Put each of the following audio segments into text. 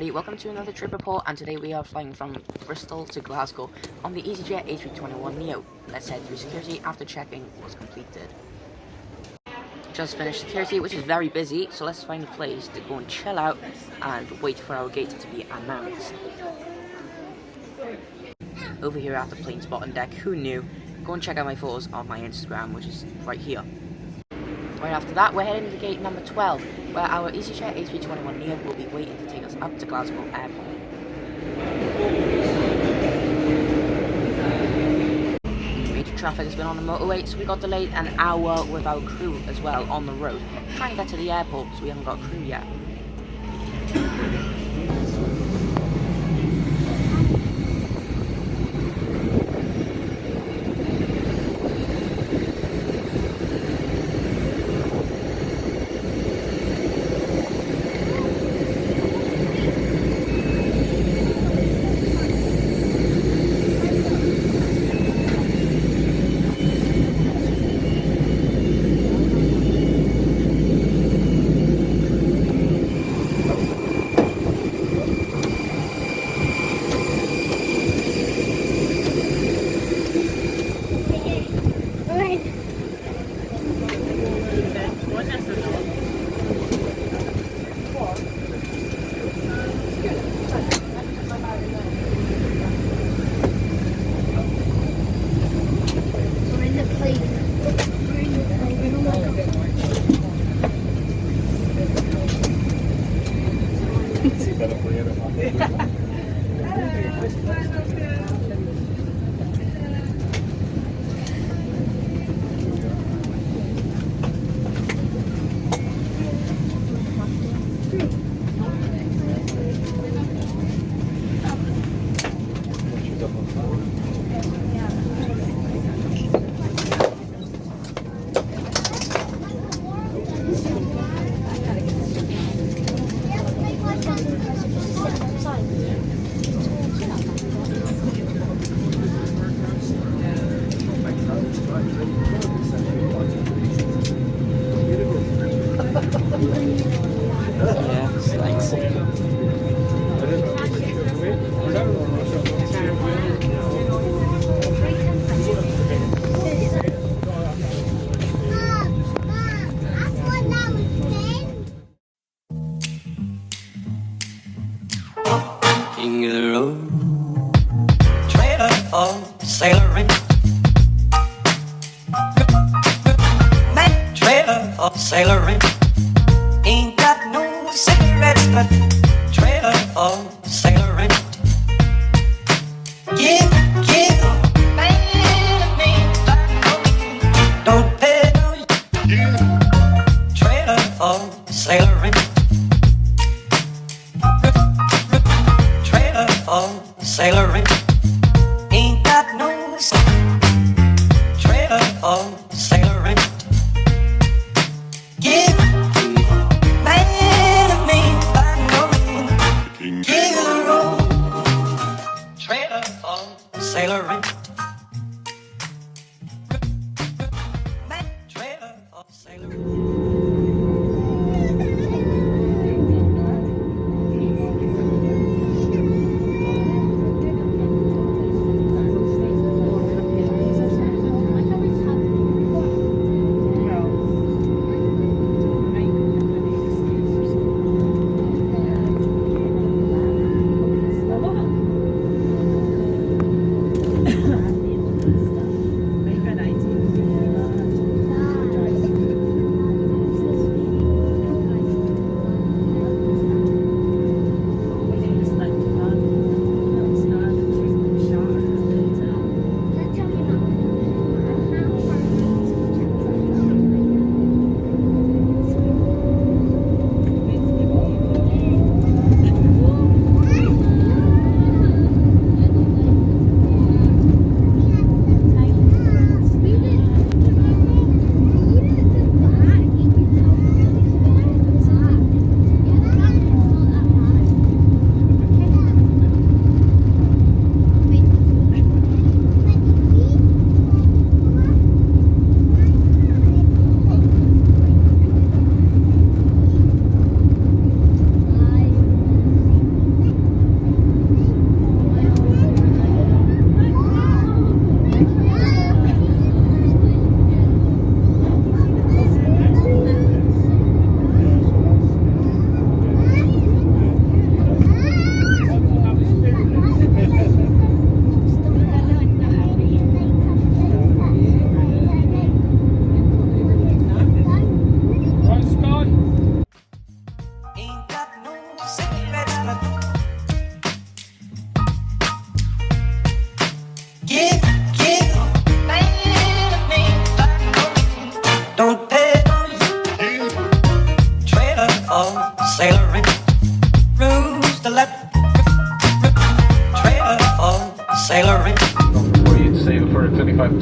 everybody, welcome to another trip report, and today we are flying from Bristol to Glasgow on the Easyjet A321 Neo. Let's head through security after checking was completed. Just finished security, which is very busy, so let's find a place to go and chill out and wait for our gate to be announced. Over here at the plane spot on deck, who knew? Go and check out my photos on my Instagram, which is right here. Right after that, we're heading to gate number 12, where our Easyjet A321 Neo will be waiting to take us up to Glasgow Airport. Major traffic has been on the motorway, so we got delayed an hour with our crew as well on the road. Trying to get to the airport, so we haven't got crew yet. King of the road, trailer for sailoring, man, trailer for sailoring. Ain't got no cigarettes, but trailer for sailoring. Give, man, me, don't pay no. Trailer for sailoring. Sailoring, ain't got no trailer for sailoring. Give man of me, I know King of the road, trailer for sailoring. Man, trailer for sailoring.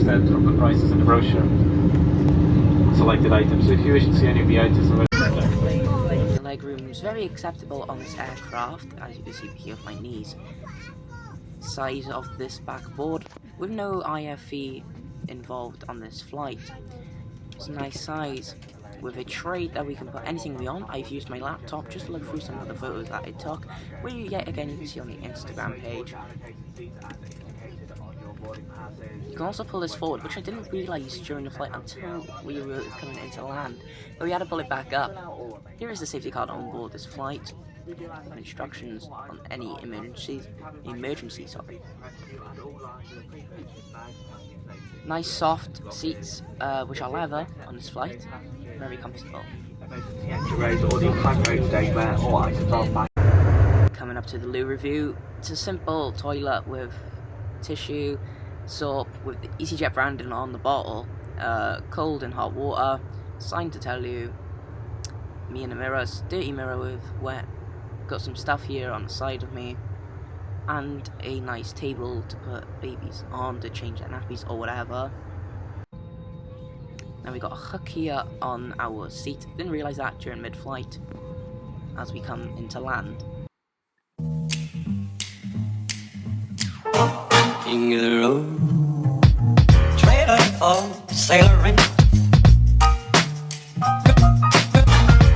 percent of the prices in the brochure. Selected items. So if you wish to see any of the items, The legroom is very acceptable on this aircraft, as you can see here with my knees. Size of this backboard, with no IFE involved on this flight. It's a nice size, with a tray that we can put anything we want. I've used my laptop just to look through some of the photos that I took, which yet again you can see on the Instagram page. You can also pull this forward, which I didn't realise during the flight until we were coming into land, but we had to pull it back up. Here is the safety card on board this flight, with instructions on any emergency. Nice soft seats, which are leather on this flight, very comfortable. Coming up to the loo review, it's a simple toilet with tissue, soap with the Easyjet branding on the bottle, cold and hot water, sign to tell you, me in a mirror, dirty mirror with wet, got some stuff here on the side of me, and a nice table to put babies on to change their nappies or whatever. Now we got a hook here on our seat, didn't realise that during mid-flight as we come into land. King of the road, trailer for sailoring.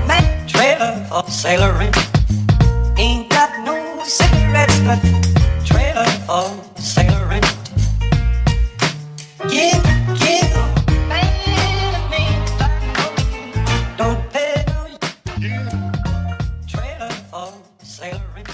Man, trailer for sailoring. Ain't got no cigarettes, but trailer for sailoring. Give, man, me, don't pay no. Trailer for sailoring.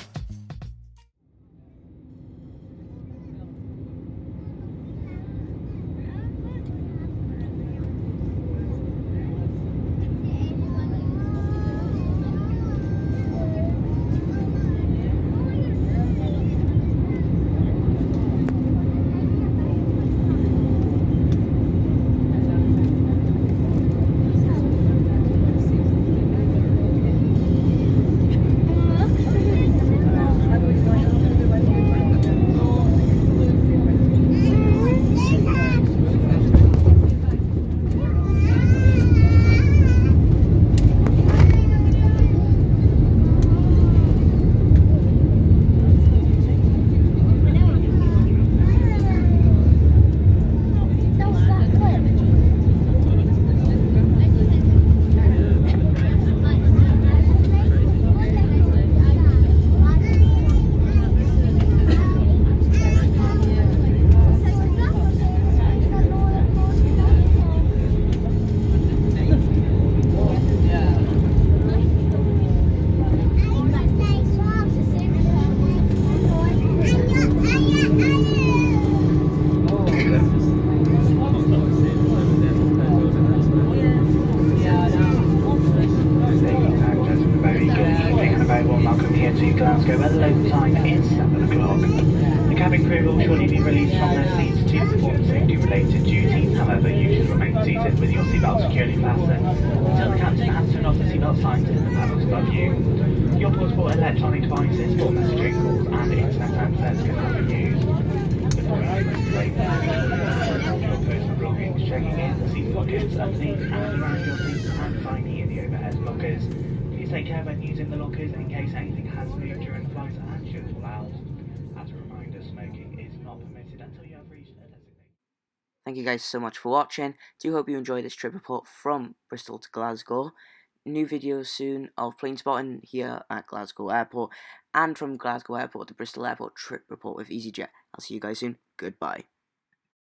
Welcome here to Glasgow, where the local time is 7 o'clock. The cabin crew will shortly be released from their seats to perform safety-related duties. However, you should remain seated with your seatbelt securely fastened until the captain has turned off the seatbelt signs in the panels above you. Your portable electronic devices for messaging calls and internet access can now be used. Before you break your personal belongings, checking in seat pockets underneath and around your seats and finally in the overhead lockers. Take care when using the lockers in case anything has moved during the flight and should fall out. As a reminder, smoking is not permitted until you have reached a designated. Thank you guys so much for watching. Do hope you enjoyed this trip report from Bristol to Glasgow. New videos soon of plane spotting here at Glasgow Airport, and from Glasgow Airport to Bristol Airport trip report with Easyjet. I'll see you guys soon. Goodbye.